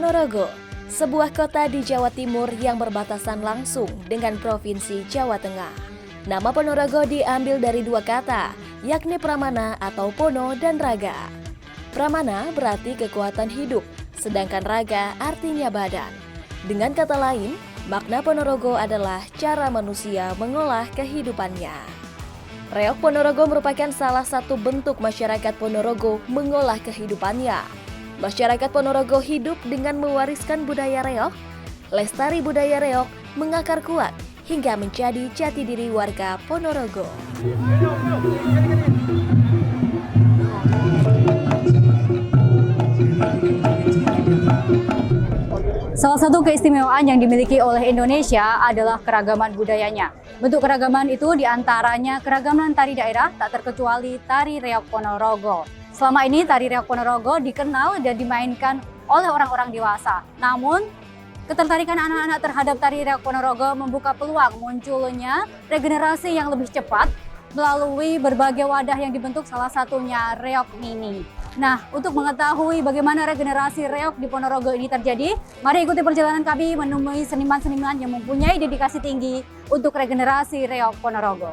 Ponorogo, sebuah kota di Jawa Timur yang berbatasan langsung dengan Provinsi Jawa Tengah. Nama Ponorogo diambil dari dua kata, yakni Pramana atau Pono dan Raga. Pramana berarti kekuatan hidup, sedangkan Raga artinya badan. Dengan kata lain, makna Ponorogo adalah cara manusia mengolah kehidupannya. Reok Ponorogo merupakan salah satu bentuk masyarakat Ponorogo mengolah kehidupannya. Masyarakat Ponorogo hidup dengan mewariskan budaya reok, lestari budaya reok, mengakar kuat hingga menjadi jati diri warga Ponorogo. Salah satu keistimewaan yang dimiliki oleh Indonesia adalah keragaman budayanya. Bentuk keragaman itu diantaranya keragaman tari daerah, tak terkecuali tari reok Ponorogo. Selama ini tari reok Ponorogo dikenal dan dimainkan oleh orang-orang dewasa. Namun, ketertarikan anak-anak terhadap tari reok Ponorogo membuka peluang munculnya regenerasi yang lebih cepat melalui berbagai wadah yang dibentuk, salah satunya Reok Mini. Nah, untuk mengetahui bagaimana regenerasi reok di Ponorogo ini terjadi, mari ikuti perjalanan kami menemui seniman-seniman yang mempunyai dedikasi tinggi untuk regenerasi reok Ponorogo.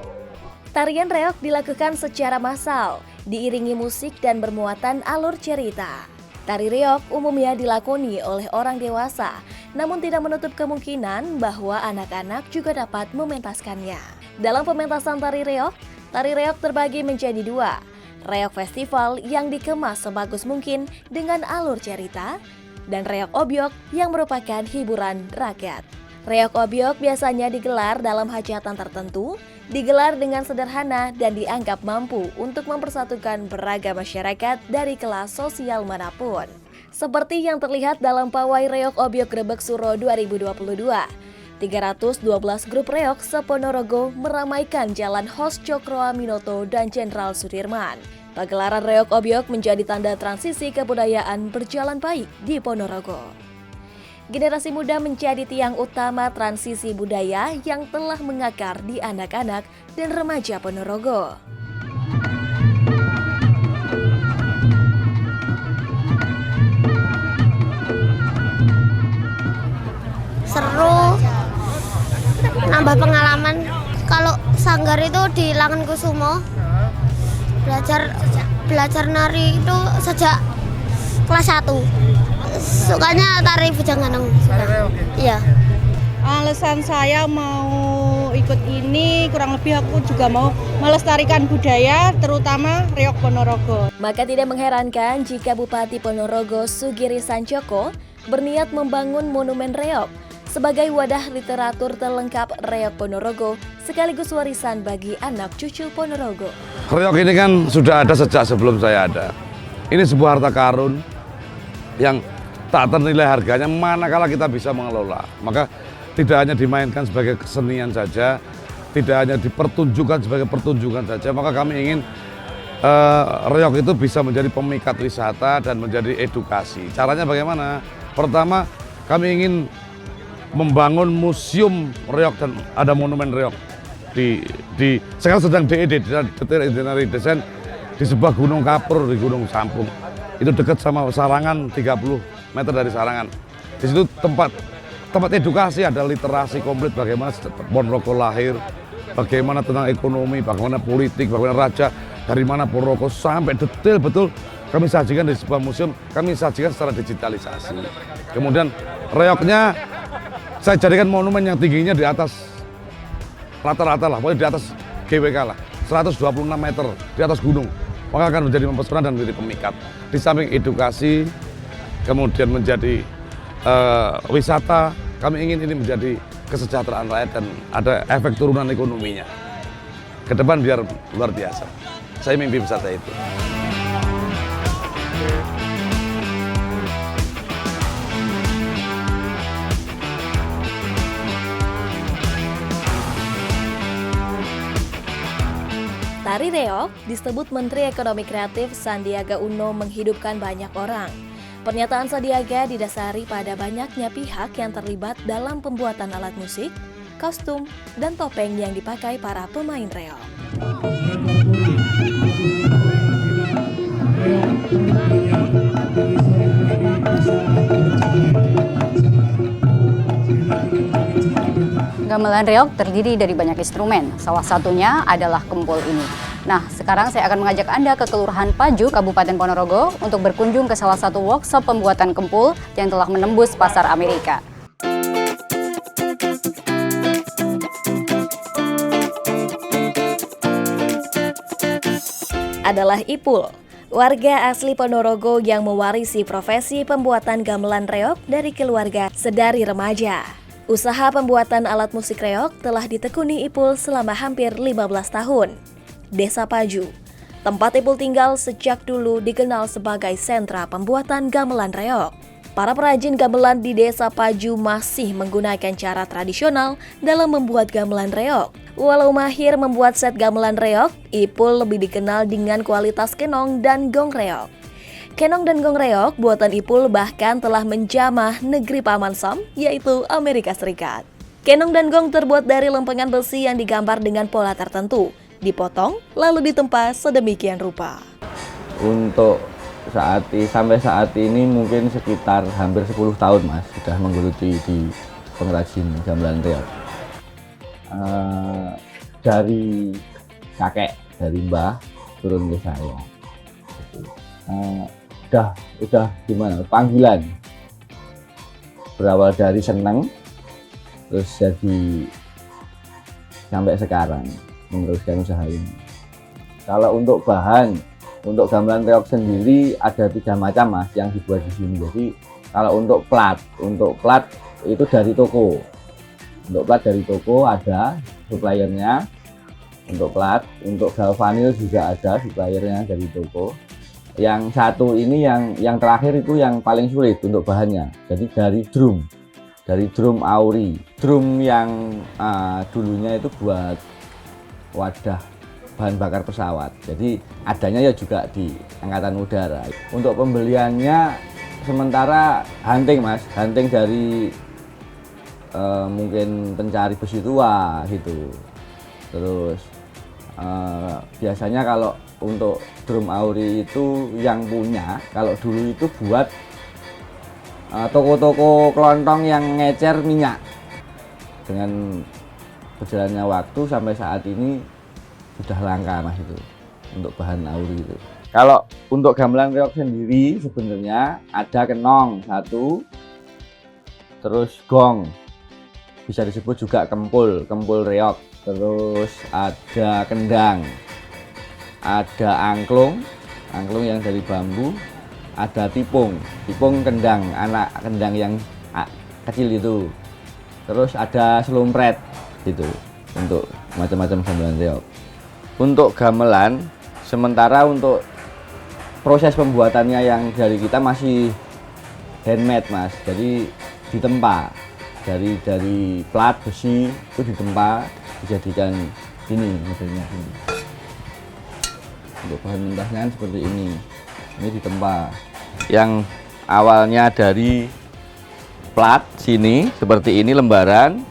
Tarian reok dilakukan secara massal, diiringi musik dan bermuatan alur cerita. Tari reok umumnya dilakoni oleh orang dewasa, namun tidak menutup kemungkinan bahwa anak-anak juga dapat mementaskannya. Dalam pementasan tari reok terbagi menjadi dua. Reok festival yang dikemas sebagus mungkin dengan alur cerita, dan reok obyok yang merupakan hiburan rakyat. Reok obyok biasanya digelar dalam hajatan tertentu, digelar dengan sederhana dan dianggap mampu untuk mempersatukan beragam masyarakat dari kelas sosial manapun. Seperti yang terlihat dalam pawai reok obyok Grebek Suro 2022. 312 grup reok se-Ponorogo meramaikan Jalan Hos Cokroaminoto dan Jenderal Sudirman. Pagelaran reok obyok menjadi tanda transisi kebudayaan berjalan baik di Ponorogo. Generasi muda menjadi tiang utama transisi budaya yang telah mengakar di anak-anak dan remaja Ponorogo. Seru, nambah pengalaman. Kalau sanggar itu di Langenkusumo, belajar nari itu sejak kelas 1. Sukanya tari Bujang Ganong. Iya. Alasan saya mau ikut ini kurang lebih aku juga mau melestarikan budaya, terutama reok Ponorogo. Maka tidak mengherankan jika Bupati Ponorogo Sugiri Sancoko berniat membangun monumen reok sebagai wadah literatur terlengkap reok Ponorogo sekaligus warisan bagi anak cucu Ponorogo. Reok ini kan sudah ada sejak sebelum saya ada. Ini sebuah harta karun yang tak ternilai harganya manakala kita bisa mengelola. Maka tidak hanya dimainkan sebagai kesenian saja, tidak hanya dipertunjukkan sebagai pertunjukan saja, maka kami ingin reok itu bisa menjadi pemikat wisata dan menjadi edukasi. Caranya bagaimana? Pertama, kami ingin membangun museum reok dan ada monumen reok di sekarang sedang detail desain di sebuah gunung kapur di Gunung Sampung. Itu dekat sama Sarangan, 30 meter dari Sarangan. Di situ tempat edukasi, ada literasi komplit bagaimana Ponorogo lahir, bagaimana tentang ekonomi, bagaimana politik, bagaimana raja, dari mana Ponorogo sampai detail betul kami sajikan di sebuah museum, kami sajikan secara digitalisasi. Kemudian reoknya saya jadikan monumen yang tingginya di atas rata-rata lah, pokoknya di atas GWK lah, 126 meter di atas gunung. Maka akan menjadi mempesona dan menjadi pemikat. Di samping edukasi, kemudian menjadi wisata, kami ingin ini menjadi kesejahteraan rakyat dan ada efek turunan ekonominya. Ke depan biar luar biasa. Saya mimpi besar saya itu. Tari reok disebut Menteri Ekonomi Kreatif Sandiaga Uno menghidupkan banyak orang. Pernyataan Sandiaga didasari pada banyaknya pihak yang terlibat dalam pembuatan alat musik, kostum, dan topeng yang dipakai para pemain reok. Gamelan reog terdiri dari banyak instrumen, salah satunya adalah kempul ini. Nah, sekarang saya akan mengajak Anda ke Kelurahan Paju, Kabupaten Ponorogo untuk berkunjung ke salah satu workshop pembuatan kempul yang telah menembus pasar Amerika. Adalah Ipul, warga asli Ponorogo yang mewarisi profesi pembuatan gamelan reog dari keluarga sedari remaja. Usaha pembuatan alat musik reog telah ditekuni Ipul selama hampir 15 tahun. Desa Paju, tempat Ipul tinggal sejak dulu dikenal sebagai sentra pembuatan gamelan reog. Para perajin gamelan di Desa Paju masih menggunakan cara tradisional dalam membuat gamelan reog. Walau mahir membuat set gamelan reog, Ipul lebih dikenal dengan kualitas kenong dan gong reog. Kenong dan gong reog buatan Ipul bahkan telah menjamah negeri Paman Sam, yaitu Amerika Serikat. Kenong dan gong terbuat dari lempengan besi yang digambar dengan pola tertentu, dipotong lalu ditempa sedemikian rupa. Untuk sampai saat ini mungkin sekitar hampir 10 tahun Mas sudah menggeluti di pengrajin gamelan reog. Dari kakek, dari mbah turun ke saya. Udah gimana, panggilan berawal dari seneng terus jadi sampai sekarang meneruskan usaha ini. Kalau untuk bahan untuk gamelan reog sendiri ada 3 macam Mas yang dibuat di sini. Jadi kalau untuk plat itu dari toko. Untuk plat dari toko ada suppliernya. Untuk plat, untuk galvanil juga ada suppliernya dari toko. Yang satu ini yang terakhir itu yang paling sulit untuk bahannya. Jadi dari drum Auri. Drum yang dulunya itu buat wadah bahan bakar pesawat. Jadi adanya ya juga di Angkatan Udara. Untuk pembeliannya sementara hunting Mas, hunting dari mungkin pencari besi tua gitu. Terus biasanya kalau untuk drum Auri itu yang punya, kalau dulu itu buat toko-toko kelontong yang ngecer minyak. Dengan berjalannya waktu sampai saat ini sudah langka Mas itu untuk bahan Auri itu. Kalau untuk gamelan reog sendiri sebenarnya ada kenong satu, terus gong, bisa disebut juga kempul reog, terus ada kendang, ada angklung yang dari bambu, ada tipung kendang, anak kendang yang kecil itu, terus ada selumpret itu untuk macam-macam gamelan reog. Untuk gamelan sementara untuk proses pembuatannya yang dari kita masih handmade Mas, jadi ditempa dari plat besi itu ditempa dijadikan ini modelnya ini. Untuk bahan mentahnya seperti ini ditempa. Yang awalnya dari plat sini seperti ini lembaran,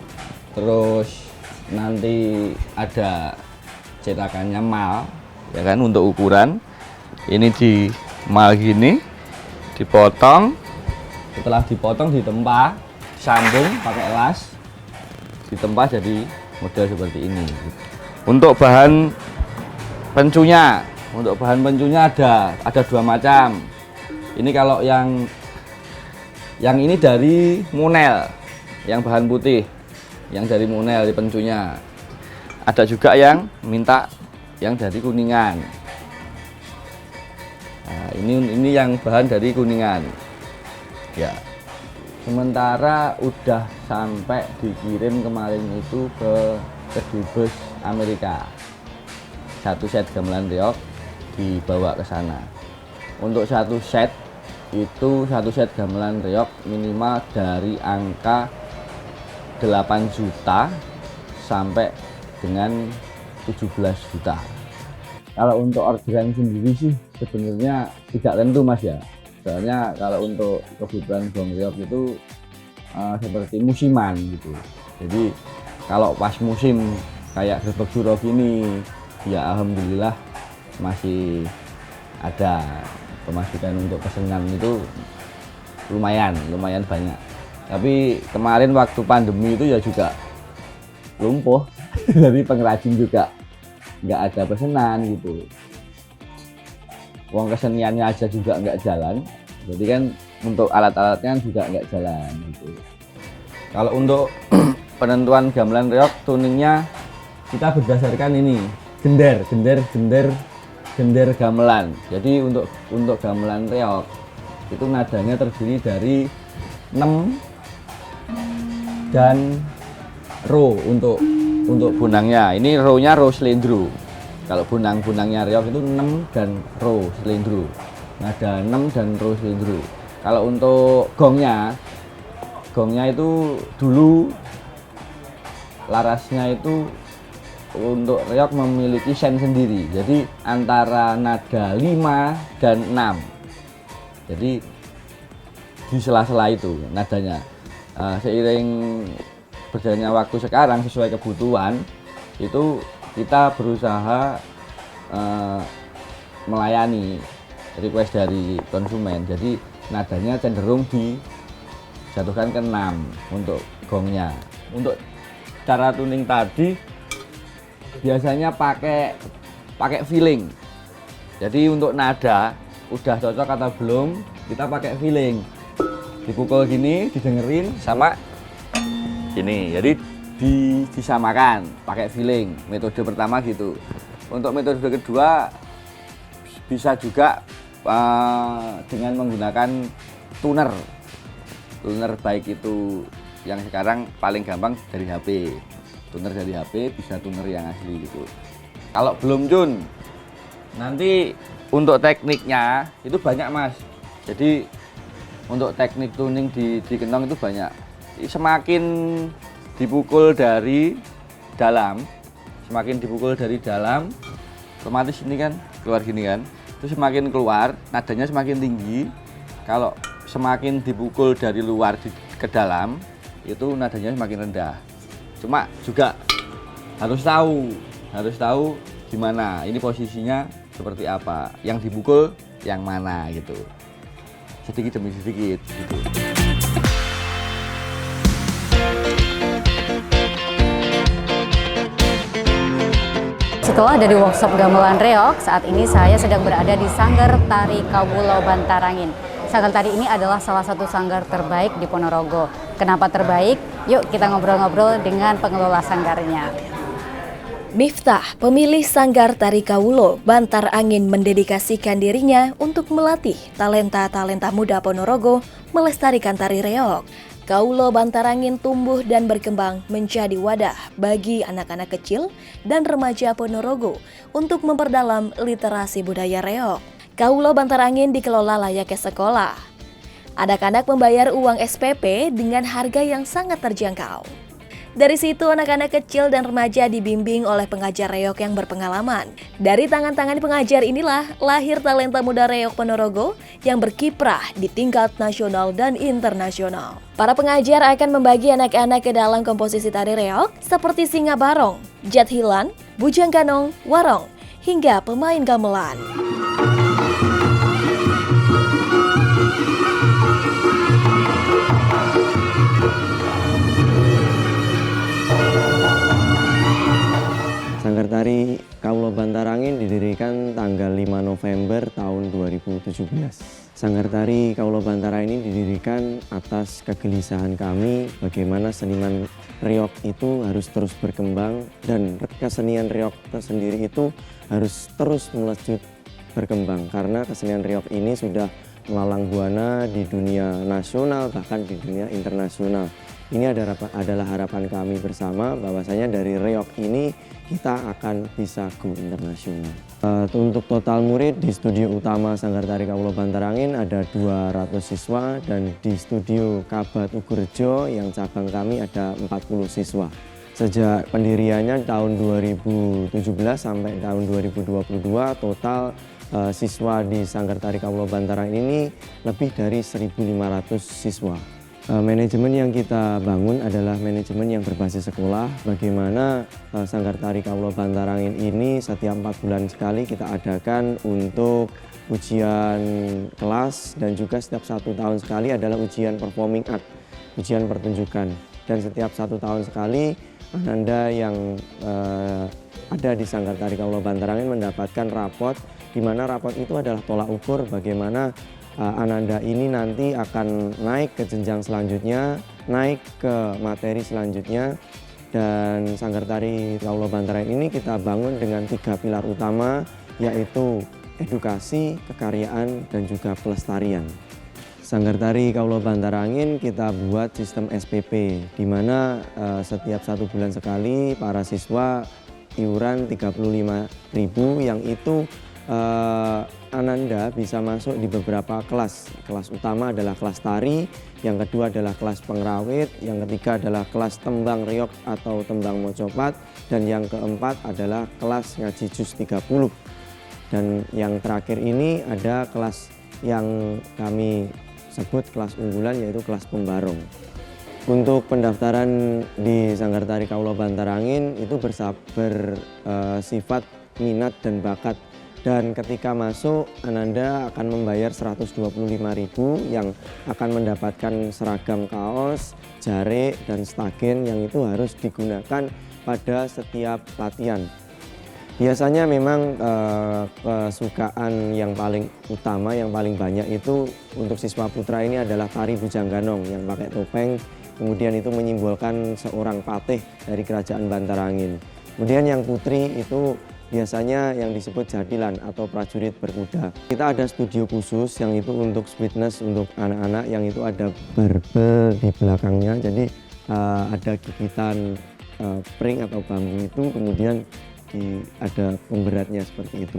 terus nanti ada cetakannya mal, ya kan, untuk ukuran. Ini di mal gini, dipotong. Setelah dipotong ditempa, sambung pakai las, ditempa jadi model seperti ini. Untuk bahan pencunya ada 2 macam. Ini kalau yang ini dari Munel, yang bahan putih, yang dari Munel di pencunya. Ada juga yang minta yang dari Kuningan. Nah, ini yang bahan dari Kuningan. Ya. Sementara udah sampai dikirim kemarin itu ke Dubes Amerika. 1 set gamelan reog dibawa ke sana. Untuk 1 set gamelan reog minimal dari angka 8 juta sampai dengan 17 juta. Kalau untuk orderan sendiri sih sebenarnya tidak tentu Mas ya. Soalnya kalau untuk kebutuhan gong reog itu seperti musiman gitu. Jadi kalau pas musim kayak Grebek Suro gini, ya alhamdulillah masih ada pemasukan untuk pesanan itu lumayan banyak. Tapi kemarin waktu pandemi itu ya juga lumpuh. Dari pengrajin juga nggak ada pesanan gitu. Uang keseniannya aja juga nggak jalan, jadi kan untuk alat-alatnya juga nggak jalan gitu. Kalau untuk penentuan gamelan reog tuningnya kita berdasarkan ini gender gamelan. Jadi untuk gamelan reog itu nadanya terdiri dari 6 dan ro untuk bunangnya. Ini ro-nya ro slendro. Kalau bunangnya reog itu 6 dan ro slendro. Nada 6 dan ro slendro. Kalau untuk gongnya itu dulu larasnya itu untuk reog memiliki sen sendiri. Jadi antara nada 5 dan 6. Jadi di sela-sela itu nadanya. Seiring berjalannya waktu sekarang sesuai kebutuhan itu kita berusaha melayani request dari konsumen. Jadi nadanya cenderung dijatuhkan ke 6 untuk gongnya. Untuk cara tuning tadi biasanya pakai feeling. Jadi untuk nada udah cocok atau belum, kita pakai feeling. Dipukul gini, didengerin sama ini. Jadi disamakan pakai feeling. Metode pertama gitu. Untuk metode kedua bisa juga dengan menggunakan tuner baik itu yang sekarang paling gampang dari HP. Tuner dari HP bisa tuner yang asli gitu. Kalau belum Jun, nanti untuk tekniknya itu banyak Mas. Jadi untuk teknik tuning di kenong itu banyak. Semakin dipukul dari dalam, otomatis ini kan keluar gini kan. Terus semakin keluar, nadanya semakin tinggi. Kalau semakin dipukul dari luar ke dalam, itu nadanya semakin rendah. Cuma juga harus tahu gimana ini posisinya seperti apa, yang dipukul yang mana gitu, sedikit demi sedikit gitu. Setelah dari workshop gamelan reog, saat ini saya sedang berada di Sanggar Tari Kawulo Bantarangin. Sanggar tari ini adalah salah satu sanggar terbaik di Ponorogo. Kenapa terbaik? Yuk kita ngobrol-ngobrol dengan pengelola sanggarnya. Miftah, pemilik Sanggar Tari Kawulo Bantarangin, mendedikasikan dirinya untuk melatih talenta-talenta muda Ponorogo melestarikan tari reog. Kawulo Bantarangin tumbuh dan berkembang menjadi wadah bagi anak-anak kecil dan remaja Ponorogo untuk memperdalam literasi budaya reog. Kawulo Bantarangin dikelola layaknya sekolah. Anak-anak membayar uang SPP dengan harga yang sangat terjangkau. Dari situ anak-anak kecil dan remaja dibimbing oleh pengajar reog yang berpengalaman. Dari tangan-tangan pengajar inilah lahir talenta muda reog Ponorogo yang berkiprah di tingkat nasional dan internasional. Para pengajar akan membagi anak-anak ke dalam komposisi tari reog seperti singa barong, jathilan, bujang kanong, warong, hingga pemain gamelan. Sanggar Tari Kawulo Bantarangin didirikan tanggal 5 November tahun 2017. Sanggar Tari Kawulo Bantarangin ini didirikan atas kegelisahan kami bagaimana seniman reog itu harus terus berkembang dan kesenian reog tersendiri itu harus terus melejit berkembang karena kesenian reog ini sudah melalang buana di dunia nasional bahkan di dunia internasional. Ini adalah harapan kami bersama bahwasanya dari reog ini kita akan bisa go internasional. Untuk total murid di studio utama Sanggar Tari Kawulo Bantarangin ada 200 siswa dan di studio Kabat Ugurejo yang cabang kami ada 40 siswa. Sejak pendiriannya tahun 2017 sampai tahun 2022 total siswa di Sanggar Tari Kawulo Bantarangin ini lebih dari 1.500 siswa. Manajemen yang kita bangun adalah manajemen yang berbasis sekolah. Bagaimana Sanggar Tari Kawulo Bantarangin ini setiap 4 bulan sekali kita adakan untuk ujian kelas dan juga setiap 1 tahun sekali adalah ujian performing art, ujian pertunjukan. Dan setiap 1 tahun sekali Ananda yang ada di Sanggar Tari Kaulo Bantarangin mendapatkan rapot, di mana rapot itu adalah tolak ukur bagaimana Ananda ini nanti akan naik ke jenjang selanjutnya, naik ke materi selanjutnya. Dan Sanggar Tari Kaulo Bantarangin ini kita bangun dengan 3 pilar utama, yaitu edukasi, kekaryaan, dan juga pelestarian. Sanggar Tari Kaulo Bantarangin kita buat sistem SPP, di mana setiap 1 bulan sekali para siswa iuran 35.000, yang itu Ananda bisa masuk di beberapa kelas. Kelas utama adalah kelas tari, yang kedua adalah kelas pengrawit, yang ketiga adalah kelas tembang reog atau tembang mocopat, dan yang keempat adalah kelas ngaji juz 30. Dan yang terakhir ini ada kelas yang kami sebut kelas unggulan, yaitu kelas pembarong. Untuk pendaftaran di Sanggar Tari Kaulo Bantarangin itu bersifat minat dan bakat. Dan ketika masuk, Ananda akan membayar 125.000 yang akan mendapatkan seragam kaos, jarik, dan stagen yang itu harus digunakan pada setiap latihan. Biasanya memang kesukaan yang paling utama, yang paling banyak itu untuk siswa putra ini adalah tari Bujang Ganong yang pakai topeng, kemudian itu menyimbolkan seorang patih dari kerajaan Bantarangin. Kemudian yang putri itu biasanya yang disebut jadilan atau prajurit berkuda. Kita ada studio khusus yang itu untuk fitness untuk anak-anak, yang itu ada barbel di belakangnya, jadi ada gigitan pring atau bambu itu, kemudian ada pemberatnya seperti itu.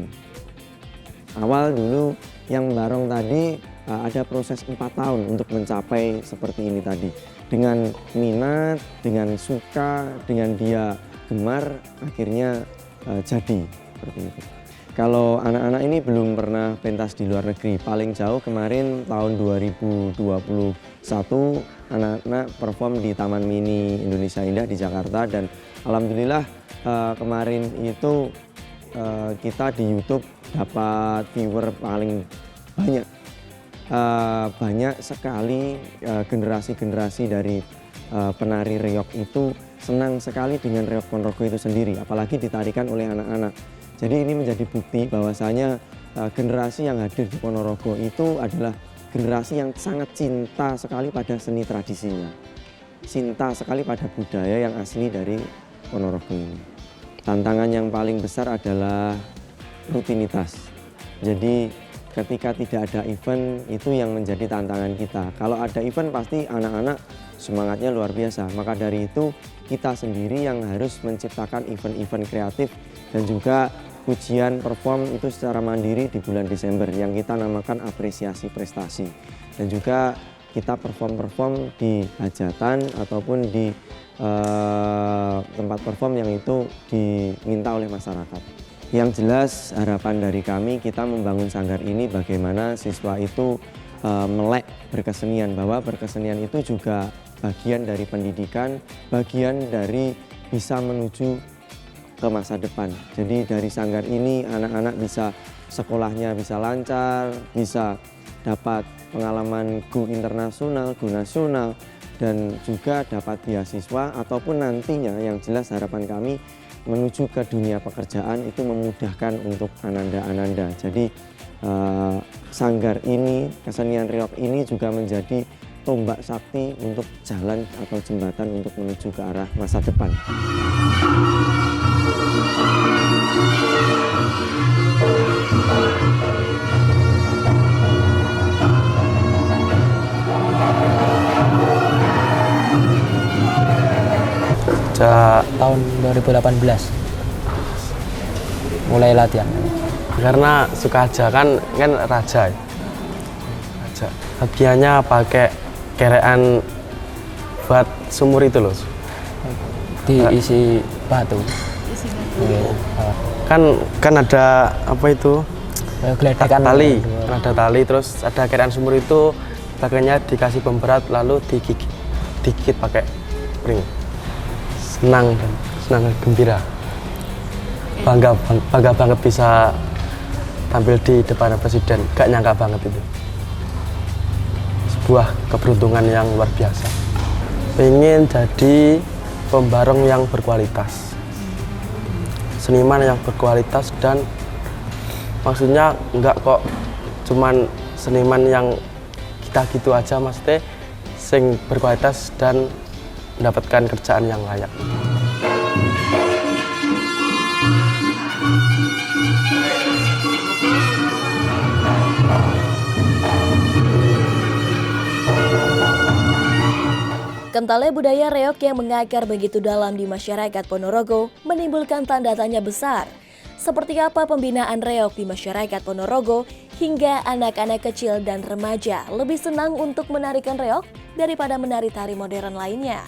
Awal dulu yang barong tadi ada proses 4 tahun untuk mencapai seperti ini tadi. Dengan minat, dengan suka, dengan dia gemar, akhirnya jadi seperti itu. Kalau anak-anak ini belum pernah pentas di luar negeri, paling jauh kemarin tahun 2021 anak-anak perform di Taman Mini Indonesia Indah di Jakarta, dan alhamdulillah kemarin itu kita di YouTube dapat viewer paling banyak. Banyak sekali generasi-generasi dari penari reog itu senang sekali dengan reog Ponorogo itu sendiri, apalagi ditarikan oleh anak-anak. Jadi ini menjadi bukti bahwasanya generasi yang hadir di Ponorogo itu adalah generasi yang sangat cinta sekali pada seni tradisinya, cinta sekali pada budaya yang asli dari Ponorogo ini. Tantangan yang paling besar adalah rutinitas. Jadi ketika tidak ada event, itu yang menjadi tantangan kita. Kalau ada event pasti anak-anak semangatnya luar biasa. Maka dari itu kita sendiri yang harus menciptakan event-event kreatif dan juga ujian perform itu secara mandiri di bulan Desember yang kita namakan apresiasi prestasi. Dan juga kita perform di hajatan ataupun di tempat perform yang itu diminta oleh masyarakat. Yang jelas harapan dari kami, kita membangun sanggar ini bagaimana siswa itu melek berkesenian, bahwa berkesenian itu juga bagian dari pendidikan, bagian dari bisa menuju ke masa depan. Jadi dari sanggar ini anak-anak bisa sekolahnya bisa lancar, bisa dapat pengalaman go internasional, go nasional, dan juga dapat beasiswa ataupun nantinya yang jelas harapan kami menuju ke dunia pekerjaan itu memudahkan untuk ananda-ananda. Jadi sanggar ini, kesenian reog ini juga menjadi tombak sakti untuk jalan atau jembatan untuk menuju ke arah masa depan. Sejak tahun 2018 mulai latihan. Karena suka aja, kan raja. Bagiannya pakai kerean buat sumur itu loh. Diisi batu. Kan ada apa itu? Tali. Kan ada tali, terus ada kerean sumur itu bagiannya dikasih pemberat lalu digigit pakai ring. Senang dan gembira. Bangga banget bisa tampil di depan presiden. Gak nyangka banget itu. Sebuah keberuntungan yang luar biasa. Pengen jadi pembareng yang berkualitas, seniman yang berkualitas, dan maksudnya enggak kok cuman seniman yang kita gitu aja, maksudnya sing berkualitas dan mendapatkan kerjaan yang layak. Kentalnya budaya reog yang mengakar begitu dalam di masyarakat Ponorogo menimbulkan tanda tanya besar. Seperti apa pembinaan reog di masyarakat Ponorogo hingga anak-anak kecil dan remaja lebih senang untuk menarikan reog daripada menari tari modern lainnya.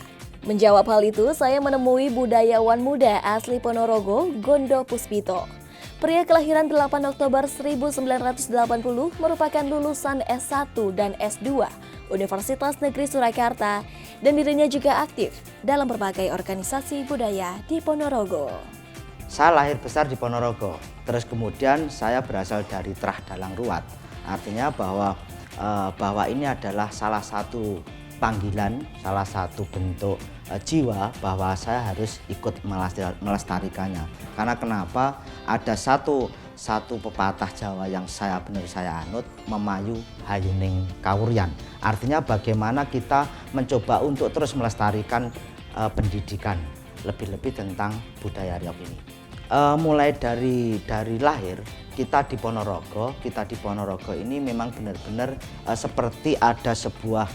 Menjawab hal itu, saya menemui budayawan muda asli Ponorogo, Gondo Puspito. Pria kelahiran 8 Oktober 1980 merupakan lulusan S1 dan S2 Universitas Negeri Surakarta, dan dirinya juga aktif dalam berbagai organisasi budaya di Ponorogo. Saya lahir besar di Ponorogo, terus kemudian saya berasal dari Trah Dalang Ruat. Artinya bahwa ini adalah salah satu panggilan, salah satu bentuk jiwa bahwa saya harus ikut melestarikannya. Karena kenapa? Ada satu pepatah Jawa yang saya anut, memayu hayuning kawuryan. Artinya bagaimana kita mencoba untuk terus melestarikan pendidikan, lebih-lebih tentang budaya reog ini. Mulai dari lahir kita di Ponorogo ini memang benar-benar seperti ada sebuah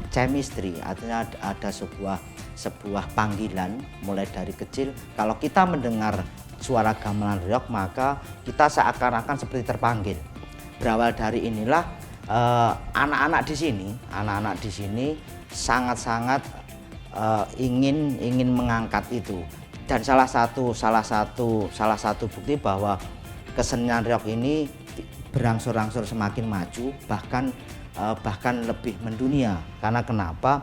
chemistry, artinya ada sebuah panggilan mulai dari kecil. Kalau kita mendengar suara gamelan reog, maka kita seakan-akan seperti terpanggil. Berawal dari inilah anak-anak di sini sangat-sangat ingin mengangkat itu. Dan salah satu bukti bahwa kesenian reog ini berangsur-angsur semakin maju, bahkan lebih mendunia. Karena kenapa?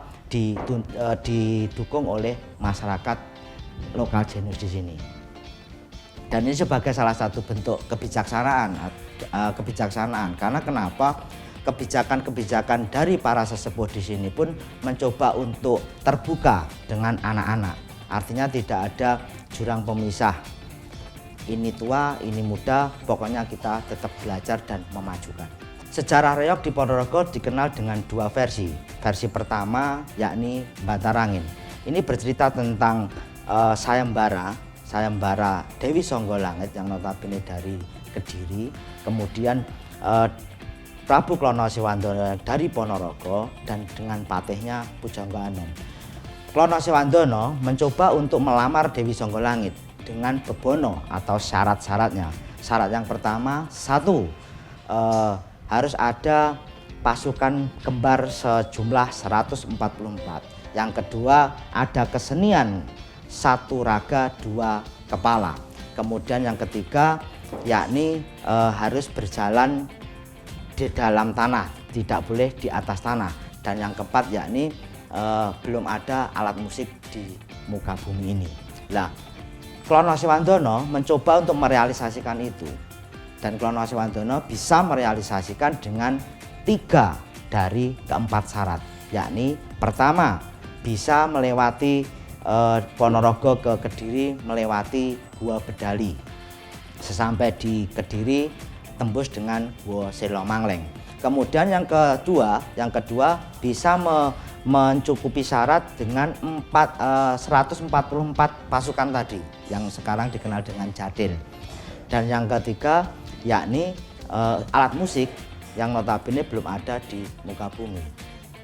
Didukung oleh masyarakat lokal Genus di sini. Dan ini sebagai salah satu bentuk kebijaksanaan. Karena kenapa? Kebijakan dari para sesepuh di sini pun mencoba untuk terbuka dengan anak-anak. Artinya tidak ada jurang pemisah. Ini tua, ini muda, pokoknya kita tetap belajar dan memajukan. Sejarah reog di Ponorogo dikenal dengan dua versi. Versi pertama yakni Bantarangin. Ini bercerita tentang Sayembara Dewi Songgolangit yang notabene dari Kediri, kemudian Prabu Klono Siwandono dari Ponorogo, dan dengan patihnya Pujangga Anom. Klono Siwandono mencoba untuk melamar Dewi Songgolangit dengan bebono atau syarat-syaratnya. Syarat yang pertama, harus ada pasukan kembar sejumlah 144. Yang kedua, ada kesenian 1 raga 2 kepala. Kemudian yang ketiga yakni harus berjalan di dalam tanah, tidak boleh di atas tanah. Dan yang keempat yakni belum ada alat musik di muka bumi ini. Nah, Klono Siwandono mencoba untuk merealisasikan itu. Dan Klono Siwandono bisa merealisasikan dengan 3 dari keempat syarat. Yakni pertama, bisa melewati Ponorogo ke Kediri melewati Gua Bedali. Sesampai di Kediri tembus dengan Gua Selomangleng. Kemudian yang kedua bisa mencukupi syarat dengan 144 pasukan tadi yang sekarang dikenal dengan Jadil. Dan yang ketiga yakni alat musik yang notabene belum ada di muka bumi.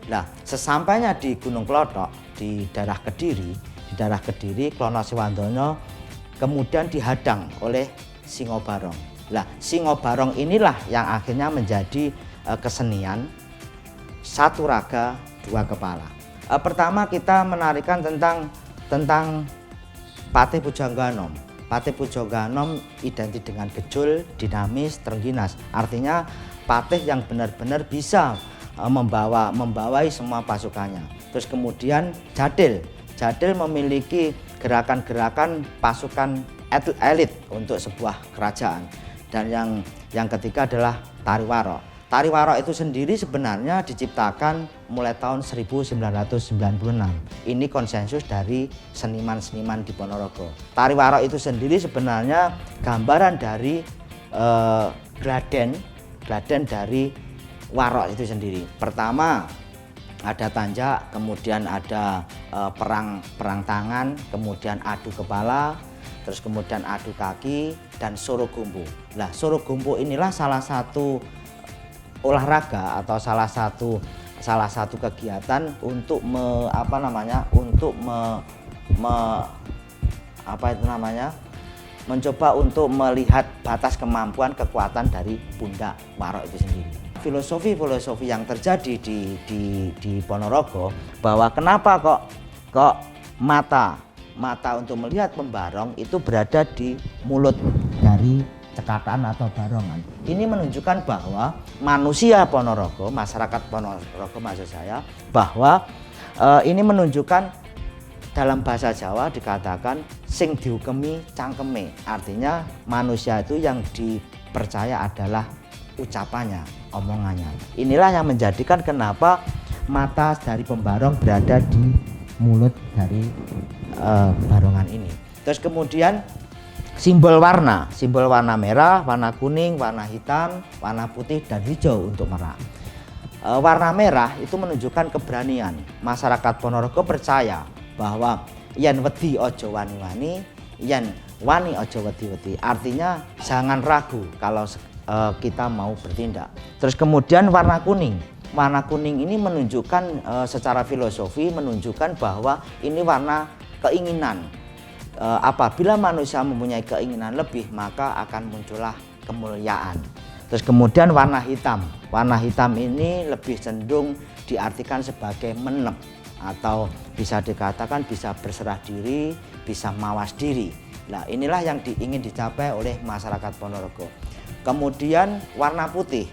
Nah, sesampainya di Gunung Klothok di daerah Kediri, Klono Siwandono kemudian dihadang oleh Singobarong. Nah, Singobarong inilah yang akhirnya menjadi kesenian 1 raga 2 kepala. Pertama kita menarikan tentang Patih Pujangga Anom. Patih Pujangga Anom identik dengan gejul, dinamis, terengginas. Artinya patih yang benar-benar bisa membawai semua pasukannya. Terus kemudian Jadil memiliki gerakan-gerakan pasukan elit untuk sebuah kerajaan. Dan yang ketiga adalah Tariwaro. Tari Warok itu sendiri sebenarnya diciptakan mulai tahun 1996. Ini konsensus dari seniman-seniman di Ponorogo. Tari Warok itu sendiri sebenarnya gambaran dari gladen dari Warok itu sendiri. Pertama ada tanjak, kemudian ada perang tangan, kemudian adu kepala, terus kemudian adu kaki dan sorogumpu. Nah, sorogumpu inilah salah satu olahraga atau salah satu kegiatan untuk mencoba untuk melihat batas kemampuan kekuatan dari pundak Warok itu sendiri. Filosofi yang terjadi di Ponorogo bahwa kenapa kok mata untuk melihat pembarong itu berada di mulut dari cekatan atau barongan. Ini menunjukkan bahwa manusia Ponorogo, masyarakat Ponorogo maksud saya, bahwa ini menunjukkan dalam bahasa Jawa dikatakan sing diukemi cangkeme. Artinya manusia itu yang dipercaya adalah ucapannya, omongannya. Inilah yang menjadikan kenapa mata dari pembarong berada di mulut dari barongan ini. Terus kemudian simbol warna merah, warna kuning, warna hitam, warna putih dan hijau untuk merak. Warna merah itu menunjukkan keberanian. Masyarakat Ponorogo percaya bahwa yen wedi ojo wani-wani, yen wani ojo wedi-wedi. Artinya jangan ragu kalau kita mau bertindak. Terus kemudian warna kuning. Warna kuning ini menunjukkan secara filosofi menunjukkan bahwa ini warna keinginan. Apabila manusia mempunyai keinginan lebih, maka akan muncullah kemuliaan. Terus kemudian warna hitam ini lebih cenderung diartikan sebagai menep, atau bisa dikatakan bisa berserah diri, bisa mawas diri. Nah, inilah yang ingin dicapai oleh masyarakat Ponorogo. Kemudian warna putih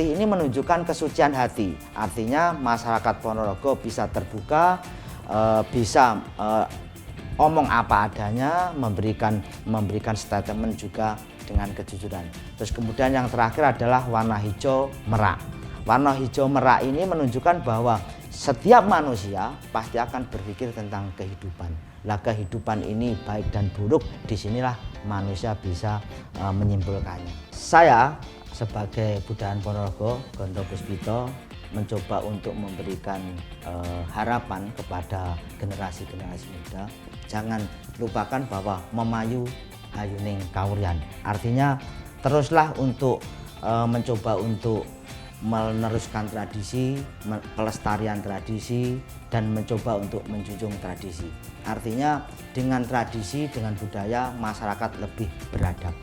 ini menunjukkan kesucian hati. Artinya masyarakat Ponorogo bisa terbuka, bisa omong apa adanya, memberikan statement juga dengan kejujuran. Terus kemudian yang terakhir adalah warna hijau merak. Warna hijau merak ini menunjukkan bahwa setiap manusia pasti akan berpikir tentang kehidupan. Lah, kehidupan ini baik dan buruk, disinilah manusia bisa menyimpulkannya. Saya sebagai Budayan Ponorogo, Gondo Puspito, mencoba untuk memberikan harapan kepada generasi-generasi muda. Jangan lupakan bahwa memayu hayuning kawuryan. Artinya teruslah untuk mencoba untuk meneruskan tradisi, pelestarian tradisi, dan mencoba untuk menjunjung tradisi. Artinya dengan tradisi, dengan budaya, masyarakat lebih beradab.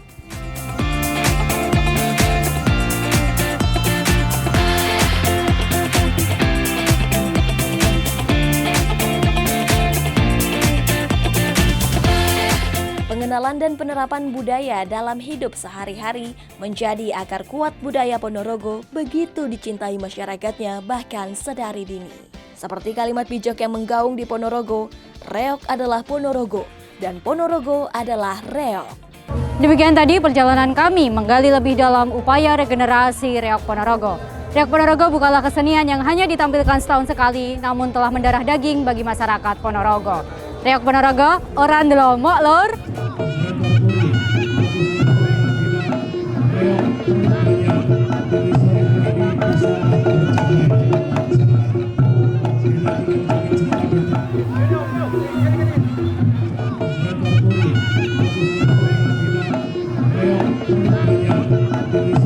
Pengenalan dan penerapan budaya dalam hidup sehari-hari menjadi akar kuat budaya Ponorogo begitu dicintai masyarakatnya bahkan sedari dini. Seperti kalimat bijak yang menggaung di Ponorogo, reok adalah Ponorogo dan Ponorogo adalah reok. Demikian tadi perjalanan kami menggali lebih dalam upaya regenerasi reok Ponorogo. Reok Ponorogo bukanlah kesenian yang hanya ditampilkan setahun sekali, namun telah mendarah daging bagi masyarakat Ponorogo. Reok Ponorogo, orang delomok lor. Thank you.